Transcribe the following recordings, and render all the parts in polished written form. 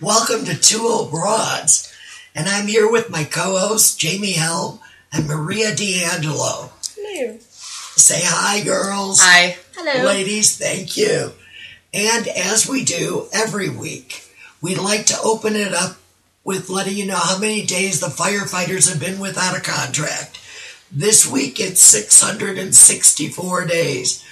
Welcome to Two Old Broads, and I'm here with my co-hosts Jamie Helm and Maria D'Angelo. Hello. Say hi, girls. Hi. Hello. Ladies, thank you. And as we do every week, we'd like to open it up with letting you know how many days the firefighters have been without a contract. This week it's 664 days.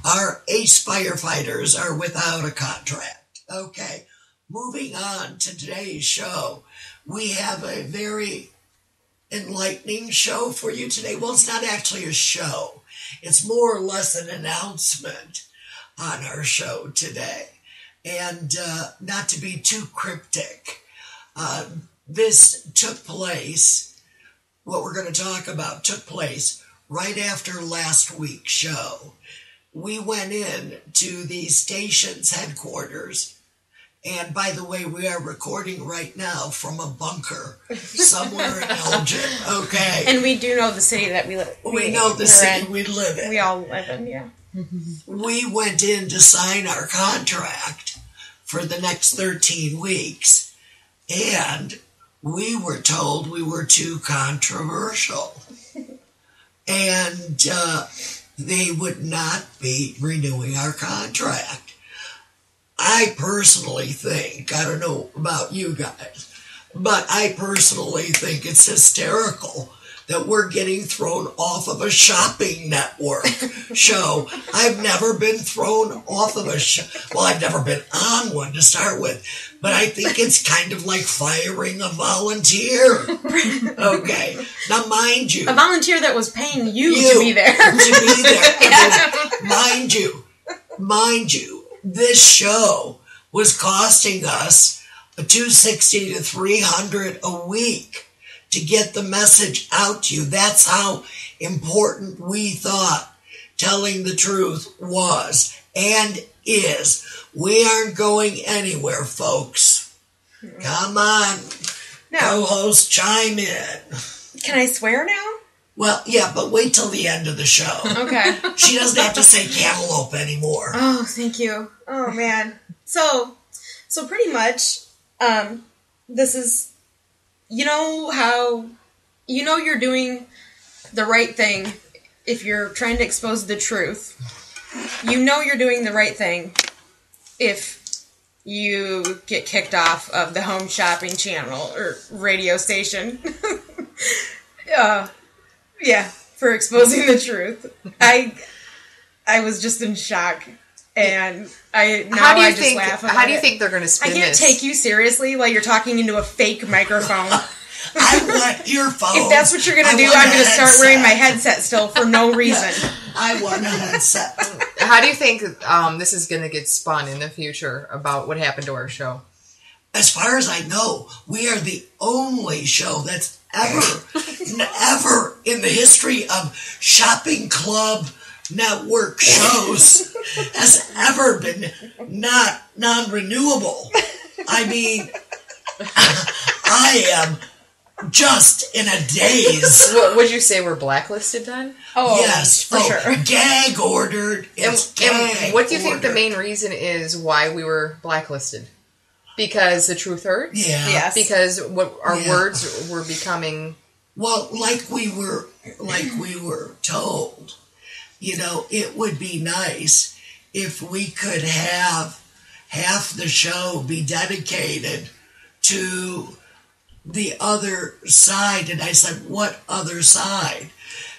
Our ace firefighters are without a contract. Okay, moving on to today's show. We have a very enlightening show for you today. Well, it's not actually a show. It's more or less an announcement on our show today. And not to be too cryptic, this took place, what we're going to talk about took place right after last week's show. We went in to the station's headquarters, and by the way, we are recording right now from a bunker somewhere in Elgin, okay? And we do know the city that we live in. We know the city we live in. We all live in, yeah. We went in to sign our contract for the next 13 weeks, and we were told we were too controversial. And they would not be renewing our contract. I personally think, I don't know about you guys, but I personally think it's hysterical that we're getting thrown off of a shopping network show. I've never been thrown off of a show. Well, I've never been on one to start with, but I think it's kind of like firing a volunteer. Okay. Now, mind you. A volunteer that was paying you to be there. To be there. I mean, mind you, this show was costing us $260 to $300 a week to get the message out to you. That's how important we thought telling the truth was and is. We aren't going anywhere, folks. Come on. No. Co-host, chime in. Can I swear now? Well, yeah, but wait till the end of the show. Okay. She doesn't have to say cantaloupe anymore. Oh, thank you. Oh, man. So pretty much, this is, you know how, you're doing the right thing if you're trying to expose the truth. You know you're doing the right thing if you get kicked off of the home shopping channel or radio station. Yeah, for exposing the truth. I was just in shock. And I just laugh about it. How do you think they're going to spin this? I can't take you seriously while you're talking into a fake microphone. I want earphones. If that's what you're going to do, I'm going to start wearing my headset still for no reason. Yeah, I want a headset. How do you think this is going to get spun in the future about what happened to our show? As far as I know, we are the only show that's ever in the history of shopping club network shows has ever been not non-renewable. I mean, I am just in a daze. What would you say we're blacklisted then? Oh, yes, for sure. Gag ordered. And what do you think the main reason is why we were blacklisted? Because the truth hurts? Yeah. Yes. Because our words were becoming... Well, like we were told, it would be nice if we could have half the show be dedicated to the other side. And I said, what other side?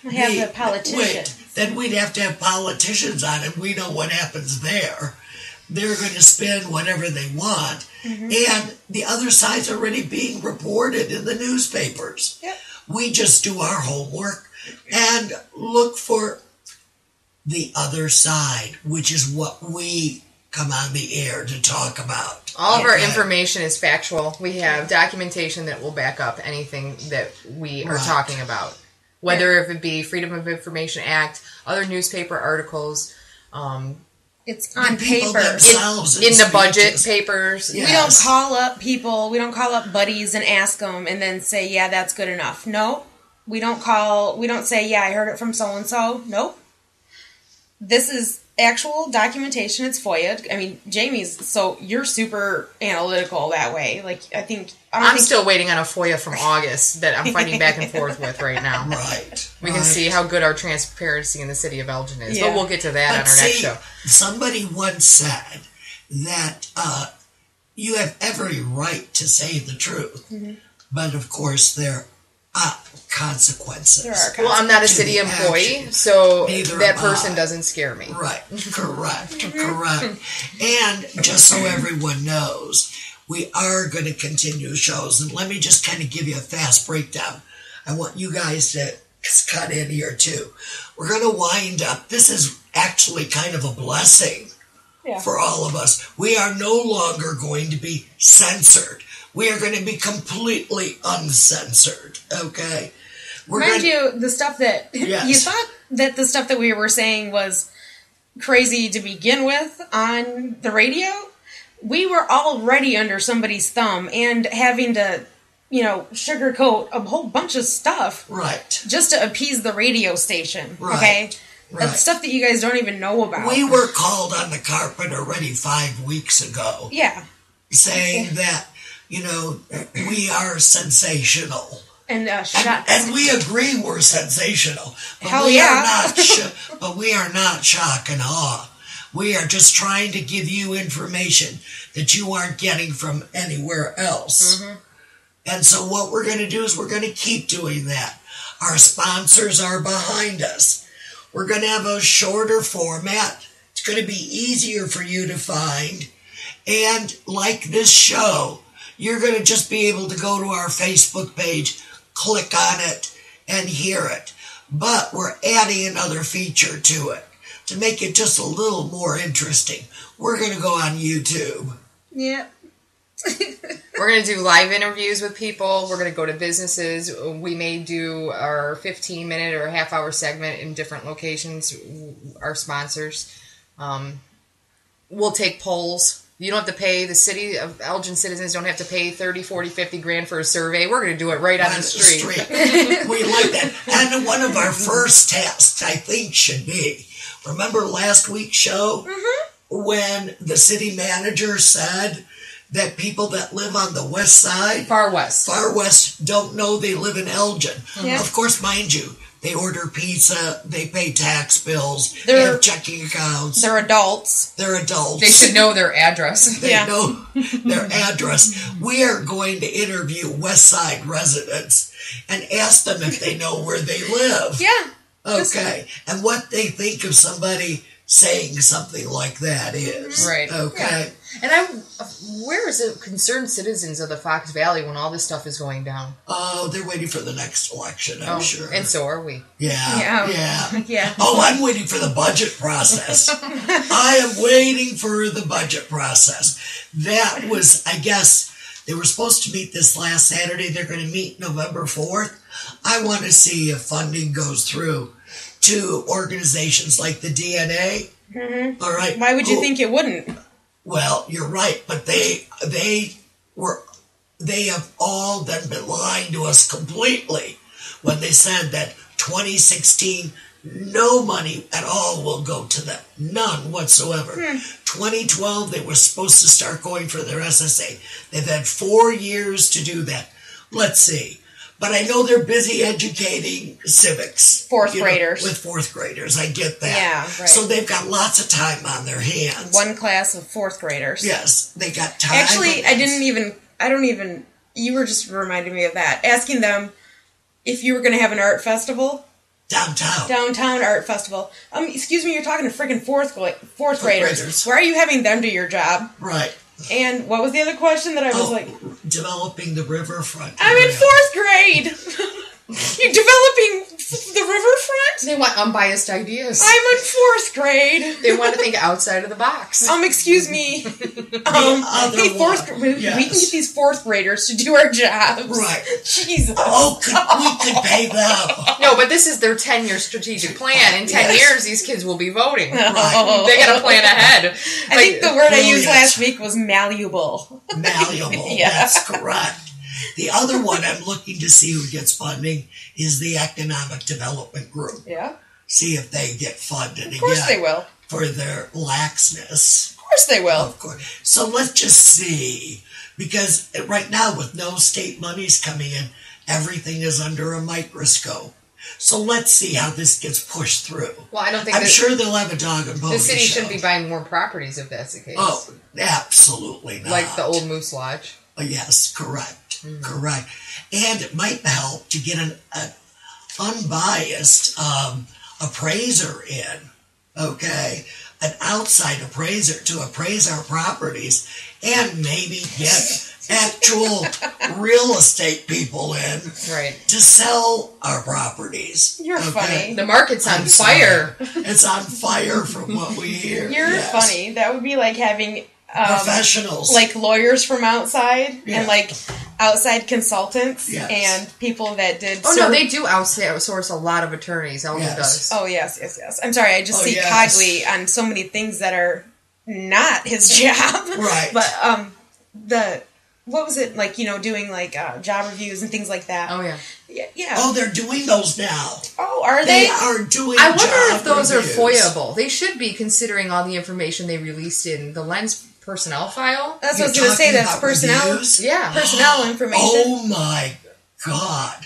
The politicians. Then we'd have to have politicians on, and we know what happens there. They're going to spin whatever they want. Mm-hmm. And the other side's already being reported in the newspapers. Yep. We just do our homework and look for the other side, which is what we come on the air to talk about. All of our information is factual. We have documentation that will back up anything that we are talking about. Whether if it be Freedom of Information Act, other newspaper articles, it's on paper. In the budget papers. Yes. We don't call up people, we don't call up buddies and ask them and then say, yeah, that's good enough. No. We don't say, yeah, I heard it from so-and-so. Nope. This is actual documentation. It's FOIA. I mean, Jamie's, so you're super analytical that way. Like, I'm still waiting on a FOIA from August that I'm fighting back and forth with right now. Right. We can see how good our transparency in the city of Elgin is. Yeah. But we'll get to that on our next show. Somebody once said that you have every right to say the truth. Mm-hmm. But, of course, there are consequences. Well, I'm not a city employee, so Neither that am person I. doesn't scare me. Right. Correct. And just so everyone knows, we are going to continue shows. And let me just kind of give you a fast breakdown. I want you guys to cut in here, too. We're going to wind up. This is actually kind of a blessing for all of us. We are no longer going to be censored. We are going to be completely uncensored, okay? Mind you, the stuff that... Yes. You thought that the stuff that we were saying was crazy to begin with on the radio? We were already under somebody's thumb and having to, sugarcoat a whole bunch of stuff. Right. Just to appease the radio station, right. Okay? Right. That's stuff that you guys don't even know about. We were called on the carpet already 5 weeks ago. Yeah. Saying that... we are sensational. And and we agree we're sensational. But Hell we yeah. are not but we are not shock and awe. We are just trying to give you information that you aren't getting from anywhere else. Mm-hmm. And so what we're going to do is we're going to keep doing that. Our sponsors are behind us. We're going to have a shorter format. It's going to be easier for you to find. And like this show, you're going to just be able to go to our Facebook page, click on it, and hear it. But we're adding another feature to it to make it just a little more interesting. We're going to go on YouTube. Yeah. We're going to do live interviews with people. We're going to go to businesses. We may do our 15-minute or half-hour segment in different locations, our sponsors. We'll take polls. You don't have to pay, the city of Elgin citizens don't have to pay 30, 40, 50 grand for a survey. We're going to do it right on the street. We like that. And one of our first tests, I think, should be, remember last week's show when the city manager said that people that live on the west side, Far West, don't know they live in Elgin. Yeah. Of course, mind you, they order pizza, they pay tax bills, they have checking accounts. They're adults. They should know their address. They know their address. We are going to interview West Side residents and ask them if they know where they live. Yeah. Okay. And what they think of somebody saying something like that is. Right. Okay. Yeah. And where is the concerned citizens of the Fox Valley when all this stuff is going down? Oh, they're waiting for the next election, I'm sure. And so are we. Yeah. Yeah. Oh, I'm waiting for the budget process. I am waiting for the budget process. That was, I guess, they were supposed to meet this last Saturday. They're going to meet November 4th. I want to see if funding goes through to organizations like the DNA. Mm-hmm. All right. Why would you think it wouldn't? Well, you're right, but they have all been lying to us completely when they said that 2016 no money at all will go to them, none whatsoever. 2012 they were supposed to start going for their SSA. They've had 4 years to do that. Let's see. But I know they're busy educating civics. Fourth graders. With fourth graders. I get that. Yeah, right. So they've got lots of time on their hands. One class of fourth graders. Yes, they got time. Actually, you were just reminding me of that. Asking them if you were going to have an art festival. Downtown art festival. Excuse me, you're talking to freaking fourth graders. Why are you having them do your job? Right. And what was the other question that I was like... Developing the riverfront. I'm in fourth grade! You're developing the riverfront? They want unbiased ideas. I'm in fourth grade. They want to think outside of the box. Excuse me. We can get these fourth graders to do our jobs. Right. Jesus. Oh, we could pay them. No, but this is their 10-year strategic plan. In 10 years, these kids will be voting. Right. They got to plan ahead. I think the word I used last week was malleable. Malleable. Yeah. That's correct. The other one I'm looking to see who gets funding is the Economic Development Group. Yeah. See if they get funded again. Of course they will. for their laxness. Of course they will. Of course. So let's just see. Because right now, with no state monies coming in, everything is under a microscope. So let's see how this gets pushed through. Well, I don't think I'm sure they'll have a dog and pony the city show. shouldn't be buying more properties if that's the case. Oh, absolutely not. Like the old Moose Lodge. Yes, correct. Correct. And it might help to get an unbiased appraiser in. Okay? An outside appraiser to appraise our properties and maybe get actual real estate people in to sell our properties. You're funny. The market's on fire. It's on fire from what we hear. You're funny. That would be like having professionals, like lawyers from outside and like outside consultants and people that did. Oh no, they do outsource a lot of attorneys. Elgin does. Oh yes. I'm sorry, I just see Cogley on so many things that are not his job. Right. But what was it like? Doing like job reviews and things like that. Oh yeah. Yeah. Oh, they're doing those now. Oh, are they? They are doing. I wonder if those reviews. are FOIA-able. They should be, considering all the information they released in the Lens personnel file. That's what I was going to say. That's personnel. Reviews? Yeah, personnel information. Oh my God!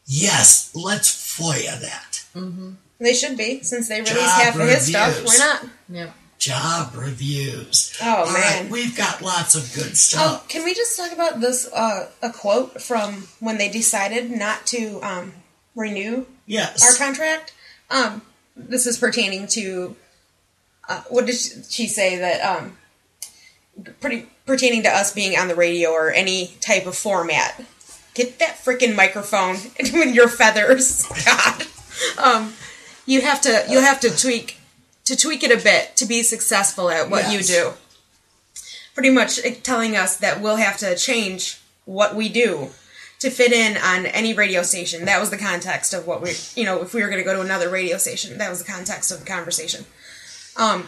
Yes, let's FOIA that. Mm-hmm. They should be, since they release Job half of his stuff. reviews. Why not? Yeah. Job reviews. Oh, All man. right, we've got lots of good stuff. Can we just talk about this, a quote from when they decided not to renew our contract? This is pertaining to, what did she say that, pertaining to us being on the radio or any type of format. Get that freaking microphone in your feathers. God. You have to tweak it a bit to be successful at what you do. Pretty much telling us that we'll have to change what we do to fit in on any radio station. That was the context of what if we were going to go to another radio station, that was the context of the conversation. And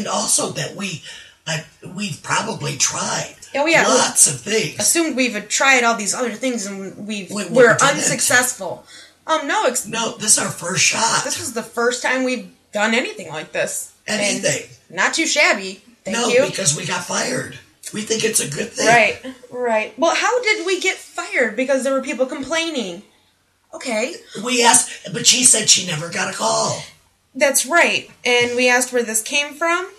also that we've probably tried lots of things. Assumed we've tried all these other things and we're unsuccessful. No, this is our first shot. This was the first time we've done anything like this. Anything. And not too shabby. Thank you. Because we got fired. We think it's a good thing. Right. Well, how did we get fired? Because there were people complaining. Okay. We asked, but she said she never got a call. That's right. And we asked where this came from,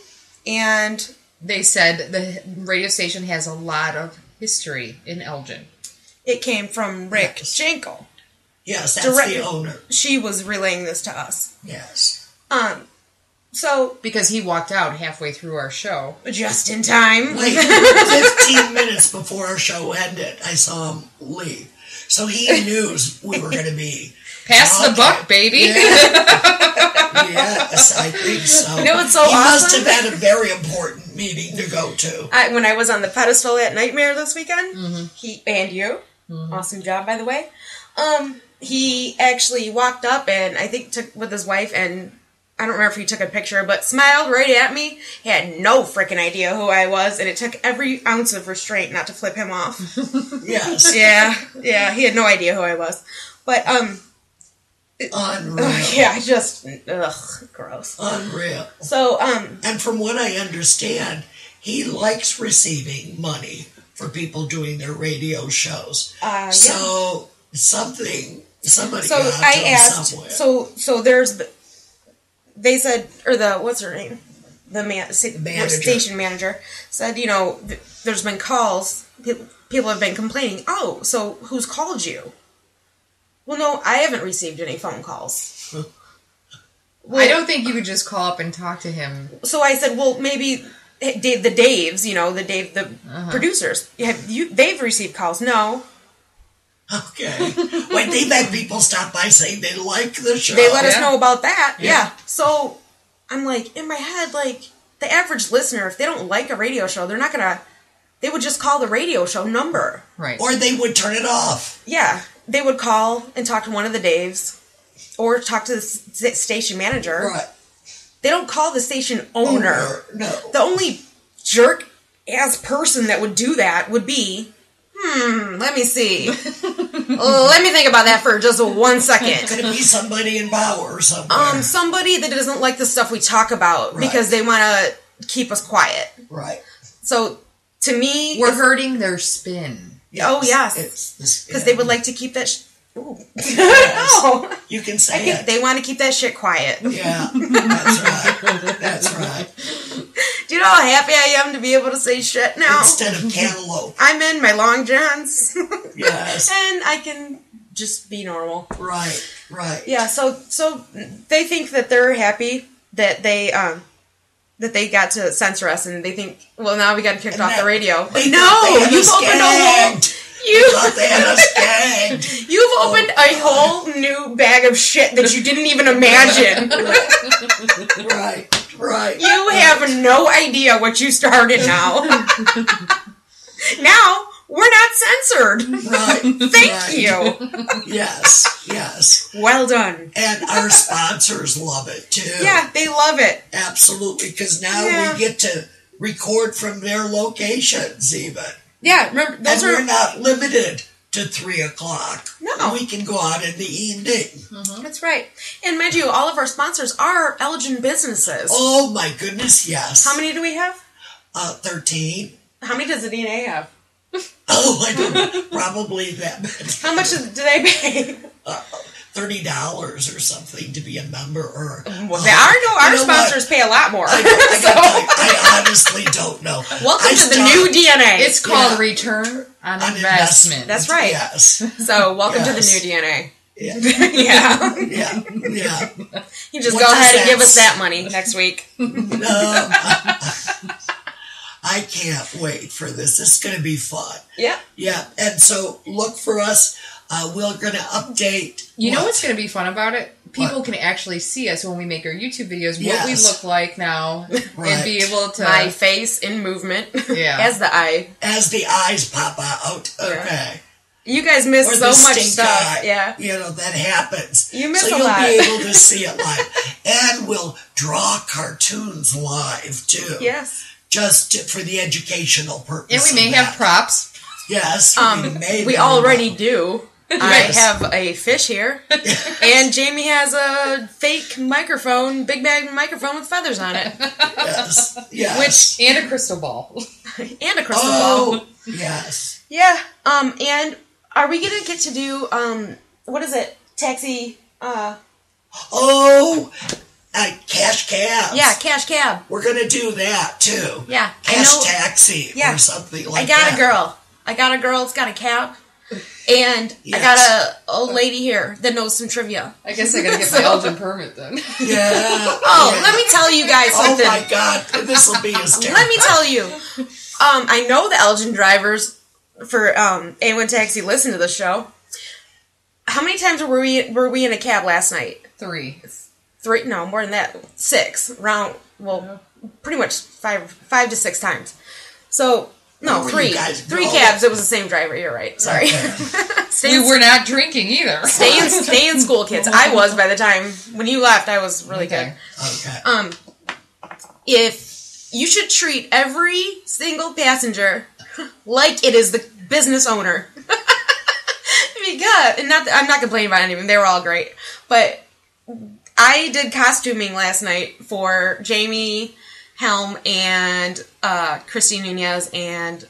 and they said the radio station has a lot of history in Elgin. It came from Rick Jankel. Yes, that's the owner. She was relaying this to us. Yes. So because he walked out halfway through our show, just in time, like 15 minutes before our show ended, I saw him leave. So he knew we were going to be pass the buck, baby. Yeah. Yes, I think so. You know what's so he awesome? must have had a very important meeting to go to. When I was on the pedestal at Nightmare this weekend, he and you, awesome job by the way. He actually walked up and I think took with his wife, and I don't remember if he took a picture, but smiled right at me. He had no freaking idea who I was, and it took every ounce of restraint not to flip him off. Yes. Yeah, he had no idea who I was. But, unreal. Gross. Unreal. So, and from what I understand, he likes receiving money for people doing their radio shows. So, somebody got I asked, somewhere. So there's, they said, or what's her name? The station manager said, there's been calls, people have been complaining. Oh, so who's called you? Well, no, I haven't received any phone calls. I don't think you could just call up and talk to him. So I said, well, maybe the Daves, the producers, they've received calls. No. Okay. Wait, they've had people stop by saying they like the show. They let us know about that. Yeah. So I'm like, in my head, like, the average listener, if they don't like a radio show, they're not going to, they would just call the radio show number. Right. Or they would turn it off. Yeah. They would call and talk to one of the Daves or talk to the station manager. Right. They don't call the station owner. No. The only jerk-ass person that would do that would be, let me see. Let me think about that for just 1 second. Could it be somebody in Bauer or somewhere? Somebody that doesn't like the stuff we talk about because they want to keep us quiet. Right. So, to me... We're hurting their spin. Yes. Oh, yes. Because they would like to keep that... Ooh. Yes. You can say it. They want to keep that shit quiet. Yeah, that's right. That's right. Do you know how happy I am to be able to say shit now? Instead of cantaloupe. I'm in my long johns. Yes. And I can just be normal. Right. Yeah, so they think that they're happy that they got to censor us, and they think, well, now we got kicked off the radio. But no, you've opened a whole... You've opened a whole new bag of shit that you didn't even imagine. Right. You have no idea what you started now. Now, we're not censored. Right. Thank you. Yes. Well done. And our sponsors love it, too. Yeah, they love it. Absolutely, because now we get to record from their locations, even. Yeah, remember, we're not limited to 3 o'clock. No. We can go out in the evening. Mm-hmm. That's right. And mind you, all of our sponsors are Elgin businesses. Oh, my goodness, yes. How many do we have? 13. How many does the DNA have? Oh, I don't know. Probably that many. How much do they pay? $30 or something to be a member. Or our sponsors pay a lot more. I honestly don't know. Welcome to the new DNA. It's called Return on Investment. That's right. Yes. So welcome to the new DNA. Yeah. Yeah. You just go ahead and give us that money next week. No. I can't wait for this. This is going to be fun. Yeah. Yeah. And so look for us. We're going to update. You know what's going to be fun about it? People can actually see us when we make our YouTube videos, what we look like now, and be able to... My face in movement. Yeah. As the eye. As the eyes pop out. Okay. Yeah. You guys miss so much stuff. Eye. Yeah. You know, that happens. You miss so a lot. So you'll be able to see it live. And we'll draw cartoons live, too. Yes. Just for the educational purpose. And we may have props. Yes. We already do. Yes. I have a fish here. And Jamie has a fake microphone, big bag microphone with feathers on it. Yes. And a crystal ball. And a crystal ball. Yes. Yeah. And are we going to get to do, what is it? Taxi, Cash cabs. Yeah, cash cab. We're going to do that, too. Yeah. Cash taxi or something like that. I got a girl. It's got a cab. And I got a lady here that knows some trivia. I guess I got to get my Elgin permit then. Yeah. Let me tell you guys something. Oh, my God. This will be hysterical. Let me tell you. I know the Elgin drivers for A1 Taxi listen to the show. How many times were we in a cab last night? 3. 3? No, more than that. 6. Pretty much 5 to 6 times. So... No, 3. 3 cabs. It was the same driver. You're right. Sorry. Okay. We were not drinking either. Stay in school, kids. I was by the time when you left. I was really good. Okay. If you should treat every single passenger like it is the business owner. Because, and I'm not complaining about any of them. They were all great, but I did costuming last night for Jamie Helm and Christine Nunez and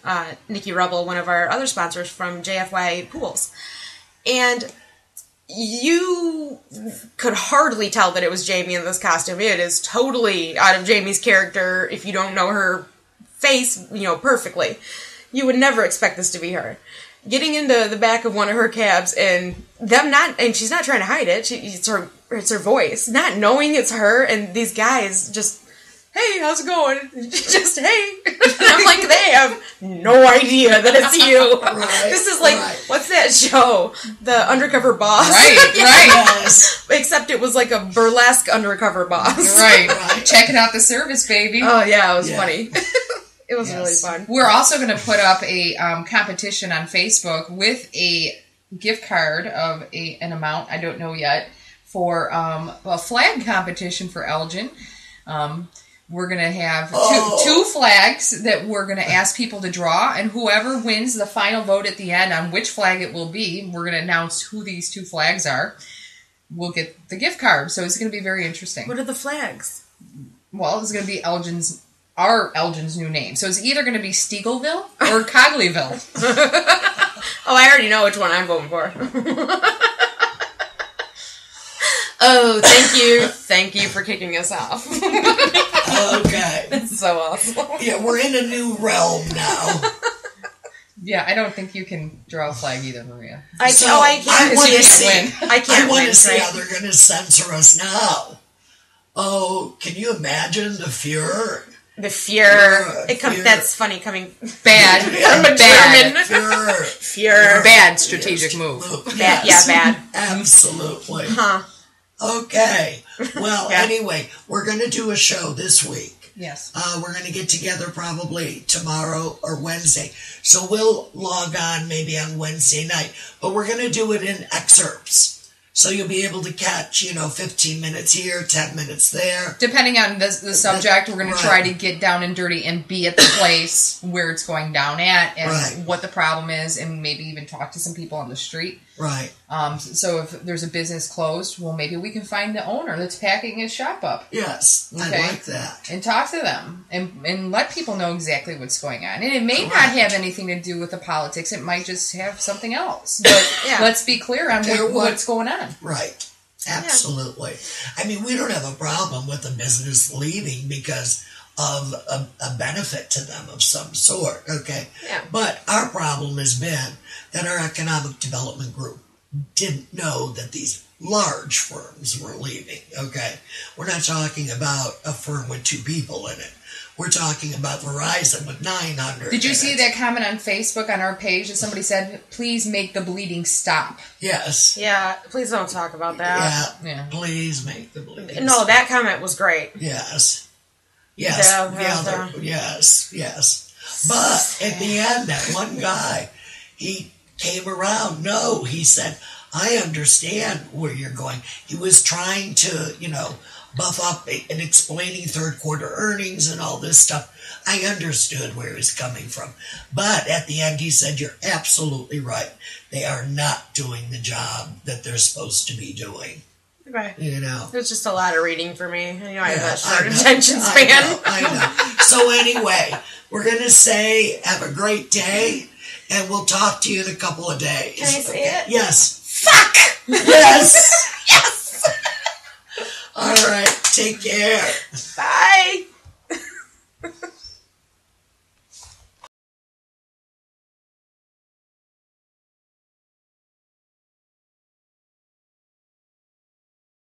Nikki Rebel, one of our other sponsors from JFY Pools. And you could hardly tell that it was Jamie in this costume. It is totally out of Jamie's character if you don't know her face, perfectly. You would never expect this to be her. Getting into the back of one of her cabs and she's not trying to hide it. It's her voice. Not knowing it's her, and these guys just, hey, how's it going? Just, hey. I'm like, they have no idea that it's you. Right, this is like, what's that show? The Undercover Boss. Right. Yes. Except it was like a burlesque undercover boss. Right. Checking out the service, baby. Oh, yeah, it was funny. It was really fun. We're also going to put up a competition on Facebook with a gift card of an amount, I don't know yet, for a flag competition for Elgin. We're going to have two flags that we're going to ask people to draw, and whoever wins the final vote at the end on which flag it will be, we're going to announce who these two flags are. We'll get the gift card. So it's going to be very interesting. What are the flags? Well, it's going to be Elgin's new name. So it's either going to be Stiegelville or Cogleyville. Oh, I already know which one I'm voting for. Oh, thank you. Thank you for kicking us off. Okay. That's so awesome. Yeah, we're in a new realm now. Yeah, I don't think you can draw a flag either, Maria. I can't. I want to win. see. I can't want win, to see right? how they're going to censor us now. Oh, can you imagine the Fuhrer? The Fuhrer. Fuhrer. That's funny coming Bad. from a Bad. German. Fuhrer. Fuhrer. Bad strategic move. Bad. Yes, Yeah, bad. Absolutely. Huh. Okay. Well, Yeah. anyway, we're going to do a show this week. Yes. We're going to get together probably tomorrow or Wednesday. So we'll log on maybe on Wednesday night. But we're going to do it in excerpts. So you'll be able to catch, 15 minutes here, 10 minutes there. Depending on the subject, we're going to Right. try to get down and dirty and be at the place where it's going down at and Right. what the problem is, and maybe even talk to some people on the street. Right. So if there's a business closed, well, maybe we can find the owner that's packing his shop up Yes. Okay. I like that. and talk to them and let people know exactly what's going on. And it may not have anything to do with the politics. It might just have something else. But Yeah. let's be clear on what's going on. Right. Absolutely. I mean, we don't have a problem with a business leaving because of a benefit to them of some sort, okay? Yeah. But our problem has been that our economic development group didn't know that these large firms were leaving, okay? We're not talking about a firm with 2 people in it. We're talking about Verizon with 900. Did you in see it. that comment on Facebook on our page that somebody said, please make the bleeding stop? Yes. Yeah, please don't talk about that. Yeah. Please make the bleeding No, stop. that comment was great. Yes. Yes. Yes. But at the end, that one guy, he came around. No, he said, I understand where you're going. He was trying to, buff up and explaining third quarter earnings and all this stuff. I understood where he's coming from. But at the end, he said, you're absolutely right. They are not doing the job that they're supposed to be doing. Okay. It's just a lot of reading for me. I have a short I know. attention span. I know. So anyway, we're going to say have a great day, and we'll talk to you in a couple of days. Can I say it? Yes. Fuck! Yes. Yes! All right. Take care. Bye!